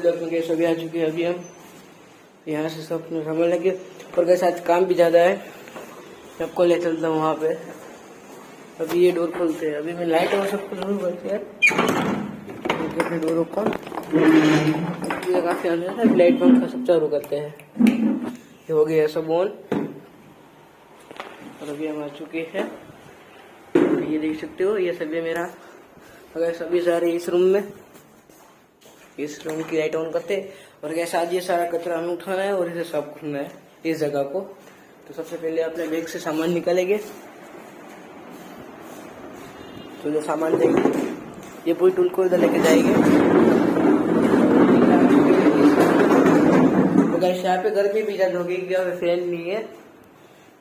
Blog में gas अभी आ चुके हैं। अभी हम यहाँ से सब अपने सामान लगे और गैस आज काम भी ज़्यादा है, सबको ले चलता हूँ वहाँ पे। अभी ये डोर खोलते हैं, अभी मैं लाइट और सब कुछ शुरू करते हैं। अपने डोरों का काफ़ी अंदर है, लाइट पंखा सब चालू करते हैं। ये हो गया सब ऑन और अभी हम आ चुके हैं। ये देख सकते हो, ये सभी मेरा अगर सभी सारे इस रूम में, इस रूम की लाइट ऑन करते और कैसे आज ये सारा कचरा हमें उठाना है और इसे साफ करना है इस जगह को। तो सबसे पहले अपने बैग से सामान निकालेंगे। तो जो सामान देंगे ये पूरी टूल को इधर लेके जाएंगे। तो गैस यहाँ पे गर्मी भी ज़्यादा होगी क्योंकि फैन नहीं है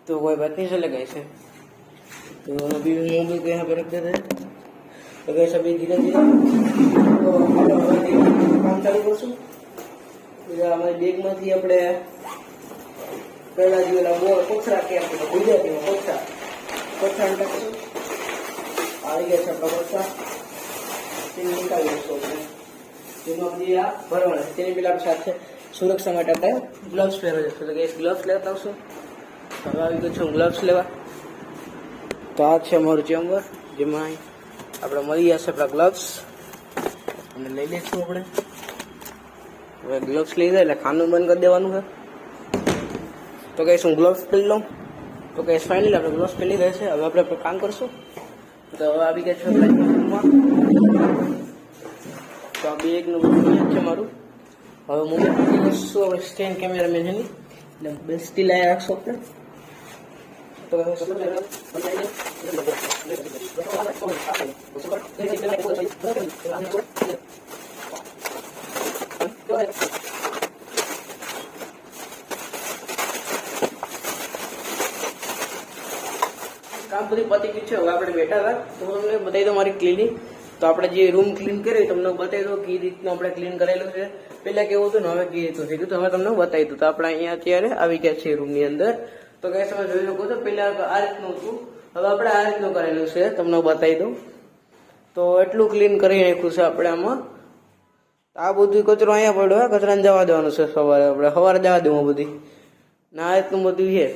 तो कोई बात नहीं चलेगा इसे। तो अभी मोबाइल को यहाँ पे रख देते हैं। तो गैस अभी धीरे धीरे काम चालू करશું। અમારી બેગમાંથી આપણે પહેલા જે ઓલા કોથળા કે આપણે ગુજરાતીમાં કોથળા નાખશું। આવી ગયા છે આપણા કોથળા, તેને નીકાળી દઈશું આપણે। જેમાં બધી આ ભરવાના છે તેની પેલા સાથે સુરક્ષા માટે આપણે ગ્લવ્સ પહેરવા જશું। તો ગેસ ગ્લવ્સ લેતા આવશું। હવે આવી ગયો છું ગ્લવ્સ લેવા। તો આ છે અમારું ચેમ્બર જેમાં આપણે મળી જશે આપણા ગ્લવ્સ અને લઈ લઈશું આપણે। હવે ગ્લવ્સ લઈ જાય એટલે ખાનું બંધ કરી દેવાનું છે। તો કહીશ હું ગ્લવ્સ પહેરી લઉં। તો કહીશ ફાઇનલી આપણે ગ્લવ્સ પહેરી રહે છે। હવે આપણે કામ કરશું। તો હવે આવી ગયા છે રૂમમાં। તો આ બેગનું બધું છે મારું। હવે મોબાઈલ પકડી લઈશું। હવે સ્ટેન્ડ કેમેરામેન છે એટલે બેસ્ટી લાવી રાખશો આપણે। તો કામ બધી પતી ગયું છે। હવે આપણે બેઠા હતા તો તમને બતાવી દો મારી ક્લિનિક। તો આપણે જે રૂમ ક્લીન કર્યો તમને બતાવી દો કઈ રીતનું આપણે ક્લીન કરેલું છે। પહેલા કેવું હતું ને હવે કઈ રીતનું થઈ ગયું તો હવે તમને બતાવી દઉં। તો આપણે અહીંયા અત્યારે આવી ગયા છે રૂમની અંદર। તો કઈ તમે જોઈ શકો છો પહેલા આ રીતનું હતું, હવે આપણે આ રીતનું કરેલું છે, તમને બતાવી દઉં। તો એટલું ક્લીન કરી નાખ્યું છે આપણે આમાં। આ બધું કચરો અહીંયા પડ્યો, કચરાને જવા દેવાનું છે સવારે, આપણે સવારે જવા દેવું બધી ના આ રીતનું બધું છે।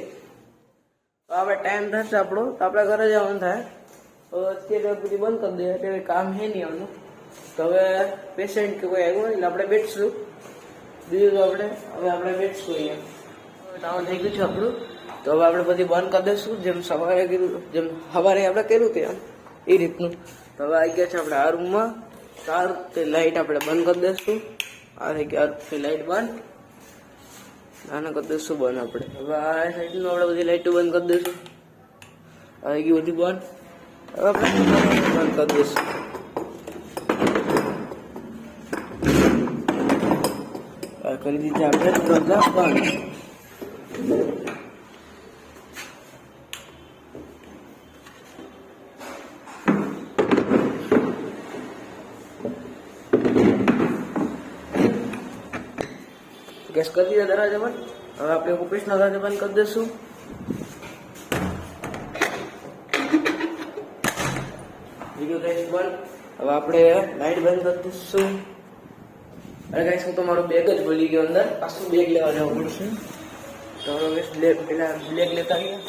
તો આપણે ટાઈમ થશે આપણો તો આપણે ઘરે જવાનું થાય। તો અત્યારે બધી બંધ કરી દઈએ, અત્યારે કામ છે નહીં આનું। તો હવે પેશન્ટ કે કોઈ આવ્યું એટલે આપણે બેઠશું, બીજું તો આપણે બેઠશું અહીંયા। કામ થઈ ગયું છે આપણું તો હવે આપણે બધી બંધ કરી દઈશું, જેમ સવારે કર્યું, જેમ સવારે આપણે કર્યું ત્યાં એ રીતનું। તો હવે આવી ગયા છે આપણે આ રૂમમાં। તો આ રીતે લાઇટ આપણે બંધ કરી દઈશું। આ થઈ ગયા લાઇટ બંધ, આને કરી દઈશું બંધ આપણે। હવે આ સાઈડનું આપણે બધી લાઇટો બંધ કરી દઈશું। આવી ગઈ બધી બંધ, હવે આપણે બંધ કરી દઈશું। કરી દીધી આપણે દરવાજા બંધ। ગેસ કરી દીધા દરવાજા બંધ। હવે આપણે ઓફિસના દરવાજા બંધ કરી દઈશું। બીજું ગેસ બંધ। હવે આપણે લાઇટ બંધ કરી દઈશું। અરે ગાઈસ હું તો મારો બેગ જ ભૂલી ગયો અંદર, પાછું બેગ લેવા જવું પડશે। તો હવે પેલા બેગ લેતા ગયા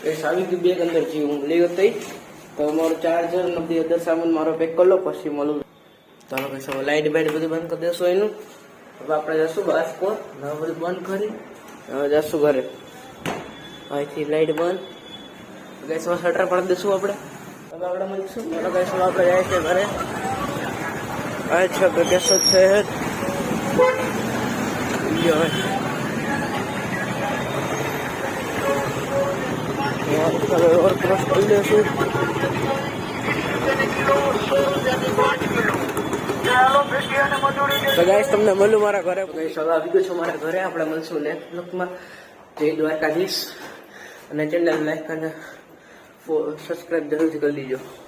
ગેસ આવી ગયું બેગ અંદર જે હું લઈ હતી। તો મારું ચાર્જર ને બધી અદર સામાન મારો પેક કરી લો પછી મળું। તો હવે ગેસ હવે લાઇટ બાઇટ બધું બંધ કરી દેશું એનું। હવે આપણે જશું બાસ્કોર, હવે બધું બંધ કરી હવે જશું ઘરે। અહીંથી લાઇટ બંધ, ગેસ હવે શટર પાડી દઈશું આપણે। હવે આપણે મળીશું ગેસ આપણે જાય છે ઘરે। अच्छा तो कैसा है और क्रॉस कर लेશું। તો ગાઈસ તમને મળું મારા ઘરે। ગાઈસ હવે આવી ગયો છું મારા ઘરે, આપણે મળશું નેક્સ્ટ બ્લોગમાં। જય દ્વારકાધીશ અને ચેનલ લાઈક અને સબસ્ક્રાઈબ જરૂરથી કરી દીજો।